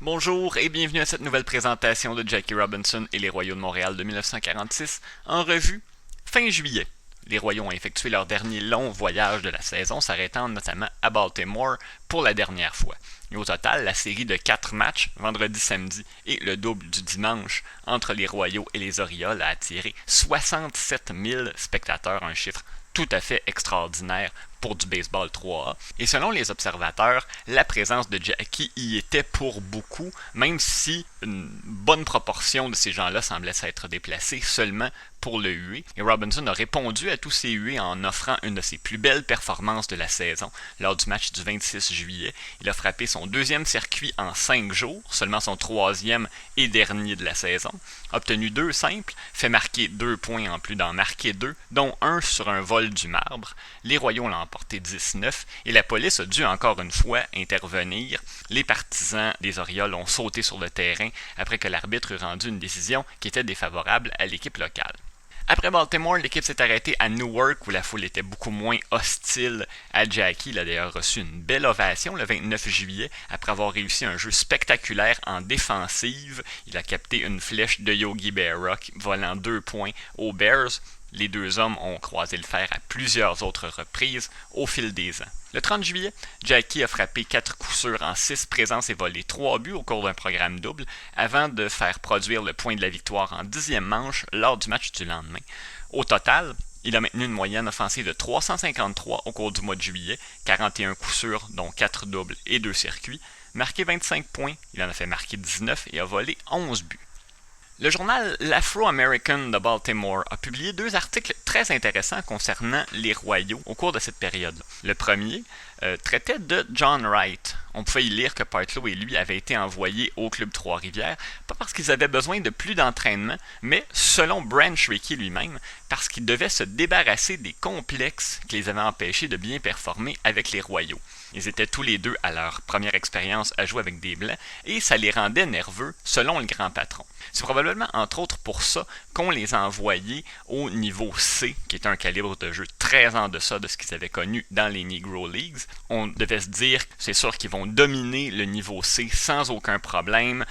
Bonjour et bienvenue à cette nouvelle présentation de Jackie Robinson et les Royaux de Montréal de 1946 en revue fin juillet. Les Royaux ont effectué leur dernier long voyage de la saison, s'arrêtant notamment à Baltimore pour la dernière fois. Et au total, la série de 4 matchs, vendredi-samedi et le double du dimanche, entre les Royaux et les Orioles a attiré 67 000 spectateurs, un chiffre tout à fait extraordinaire pour du baseball 3A. Et selon les observateurs, la présence de Jackie y était pour beaucoup, même si une bonne proportion de ces gens-là semblait s'être déplacés seulement pour le huer. Et Robinson a répondu à tous ces huées en offrant une de ses plus belles performances de la saison. Lors du match du 26 juillet, il a frappé son deuxième circuit en 5 jours, seulement son troisième et dernier de la saison, obtenu 2 simples, fait marquer 2 points en plus d'en marquer 2, dont un sur un vol du marbre. Les Royaux l'ont emporté 19 et la police a dû encore une fois intervenir. Les partisans des Orioles ont sauté sur le terrain après que l'arbitre eut rendu une décision qui était défavorable à l'équipe locale. Après Baltimore, l'équipe s'est arrêtée à Newark où la foule était beaucoup moins hostile à Jackie. Il a d'ailleurs reçu une belle ovation le 29 juillet après avoir réussi un jeu spectaculaire en défensive. Il a capté une flèche de Yogi Berra volant 2 points aux Bears. Les deux hommes ont croisé le fer à plusieurs autres reprises au fil des ans. Le 30 juillet, Jackie a frappé 4 coups sûrs en 6 présences et volé 3 buts au cours d'un programme double avant de faire produire le point de la victoire en 10e manche lors du match du lendemain. Au total, il a maintenu une moyenne offensive de 353 au cours du mois de juillet, 41 coups sûrs, dont 4 doubles et 2 circuits, marqué 25 points, il en a fait marquer 19 et a volé 11 buts. Le journal L'Afro-American de Baltimore a publié 2 articles très intéressants concernant les Royaux au cours de cette période-là. Le premier traitait de John Wright. On pouvait y lire que Partlow et lui avaient été envoyés au Club Trois-Rivières, pas parce qu'ils avaient besoin de plus d'entraînement, mais selon Branch Rickey lui-même, parce qu'ils devaient se débarrasser des complexes qui les avaient empêchés de bien performer avec les Royaux. Ils étaient tous les deux à leur première expérience à jouer avec des Blancs et ça les rendait nerveux, selon le grand patron. C'est probablement, entre autres, pour ça qu'on les a envoyés au niveau C, qui est un calibre de jeu très en deçà de ce qu'ils avaient connu dans les Negro Leagues. On devait se dire, c'est sûr qu'ils vont dominer le niveau C sans aucun problème.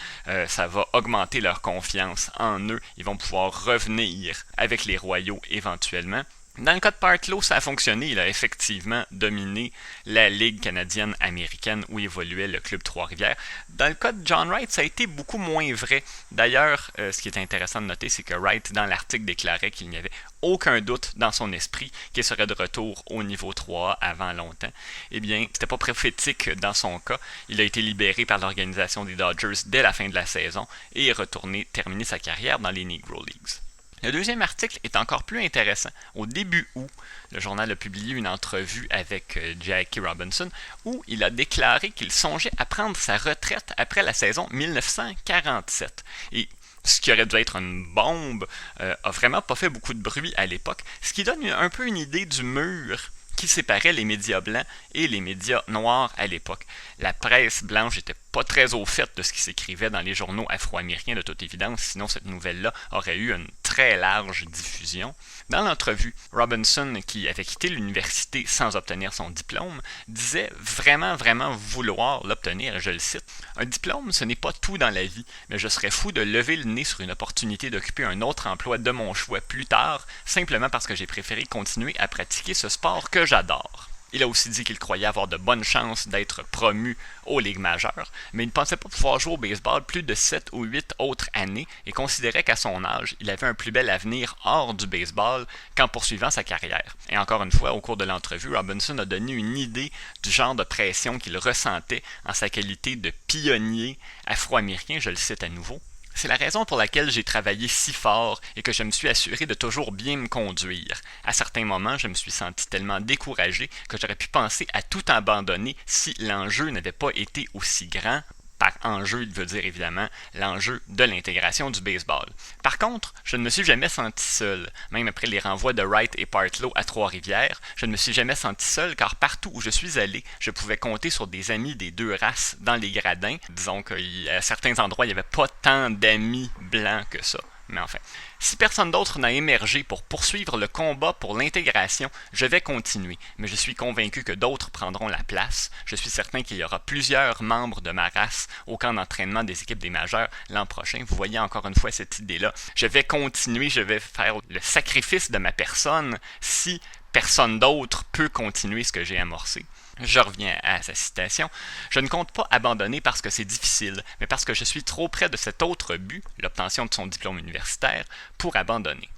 Ça va augmenter leur confiance en eux. Ils vont pouvoir revenir avec les Royaux éventuellement. Dans le cas de Partlow, ça a fonctionné. Il a effectivement dominé la Ligue canadienne-américaine où évoluait le Club Trois-Rivières. Dans le cas de John Wright, ça a été beaucoup moins vrai. D'ailleurs, ce qui est intéressant de noter, c'est que Wright, dans l'article, déclarait qu'il n'y avait aucun doute dans son esprit qu'il serait de retour au niveau 3A avant longtemps. Eh bien, c'était pas prophétique dans son cas. Il a été libéré par l'organisation des Dodgers dès la fin de la saison et est retourné terminer sa carrière dans les Negro Leagues. Le deuxième article est encore plus intéressant. Au début août, le journal a publié une entrevue avec Jackie Robinson où il a déclaré qu'il songeait à prendre sa retraite après la saison 1947. Et ce qui aurait dû être une bombe a vraiment pas fait beaucoup de bruit à l'époque, ce qui donne un peu une idée du mur qui séparait les médias blancs et les médias noirs à l'époque. La presse blanche n'était pas très au fait de ce qui s'écrivait dans les journaux afro-américains de toute évidence, sinon cette nouvelle-là aurait eu une très large diffusion. Dans l'entrevue, Robinson, qui avait quitté l'université sans obtenir son diplôme, disait vraiment vouloir l'obtenir, je le cite. « Un diplôme, ce n'est pas tout dans la vie, mais je serais fou de lever le nez sur une opportunité d'occuper un autre emploi de mon choix plus tard, simplement parce que j'ai préféré continuer à pratiquer ce sport que j'adore. » Il a aussi dit qu'il croyait avoir de bonnes chances d'être promu aux ligues majeures, mais il ne pensait pas pouvoir jouer au baseball plus de 7 ou 8 autres années et considérait qu'à son âge, il avait un plus bel avenir hors du baseball qu'en poursuivant sa carrière. Et encore une fois, au cours de l'entrevue, Robinson a donné une idée du genre de pression qu'il ressentait en sa qualité de pionnier afro-américain, je le cite à nouveau. C'est la raison pour laquelle j'ai travaillé si fort et que je me suis assuré de toujours bien me conduire. À certains moments, je me suis senti tellement découragé que j'aurais pu penser à tout abandonner si l'enjeu n'avait pas été aussi grand. Par enjeu, il veut dire évidemment l'enjeu de l'intégration du baseball. Par contre, je ne me suis jamais senti seul. Même après les renvois de Wright et Partlow à Trois-Rivières, je ne me suis jamais senti seul car partout où je suis allé, je pouvais compter sur des amis des deux races dans les gradins. Disons qu'à certains endroits, il n'y avait pas tant d'amis blancs que ça. Mais enfin, si personne d'autre n'a émergé pour poursuivre le combat pour l'intégration, je vais continuer, mais je suis convaincu que d'autres prendront la place. Je suis certain qu'il y aura plusieurs membres de ma race au camp d'entraînement des équipes des majeurs l'an prochain. Vous voyez encore une fois cette idée-là. Je vais continuer, je vais faire le sacrifice de ma personne si personne d'autre peut continuer ce que j'ai amorcé. Je reviens à sa citation. « Je ne compte pas abandonner parce que c'est difficile, mais parce que je suis trop près de cet autre but, l'obtention de son diplôme universitaire, pour abandonner. »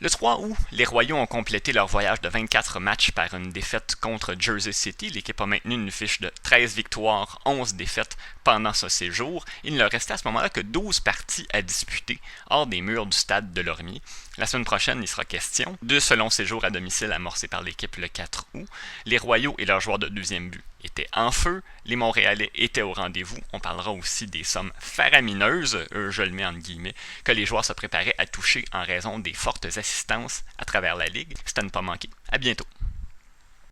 Le 3 août, les Royaux ont complété leur voyage de 24 matchs par une défaite contre Jersey City. L'équipe a maintenu une fiche de 13 victoires, 11 défaites pendant ce séjour. Il ne leur restait à ce moment-là que 12 parties à disputer hors des murs du stade de Lormier. La semaine prochaine, il sera question de ce long séjour à domicile amorcé par l'équipe le 4 août. Les Royaux et leurs joueurs de deuxième but étaient en feu, les Montréalais étaient au rendez-vous. On parlera aussi des sommes faramineuses, je le mets en guillemets, que les joueurs se préparaient à toucher en raison des fortes assistances à travers la Ligue. C'est à ne pas manquer. À bientôt.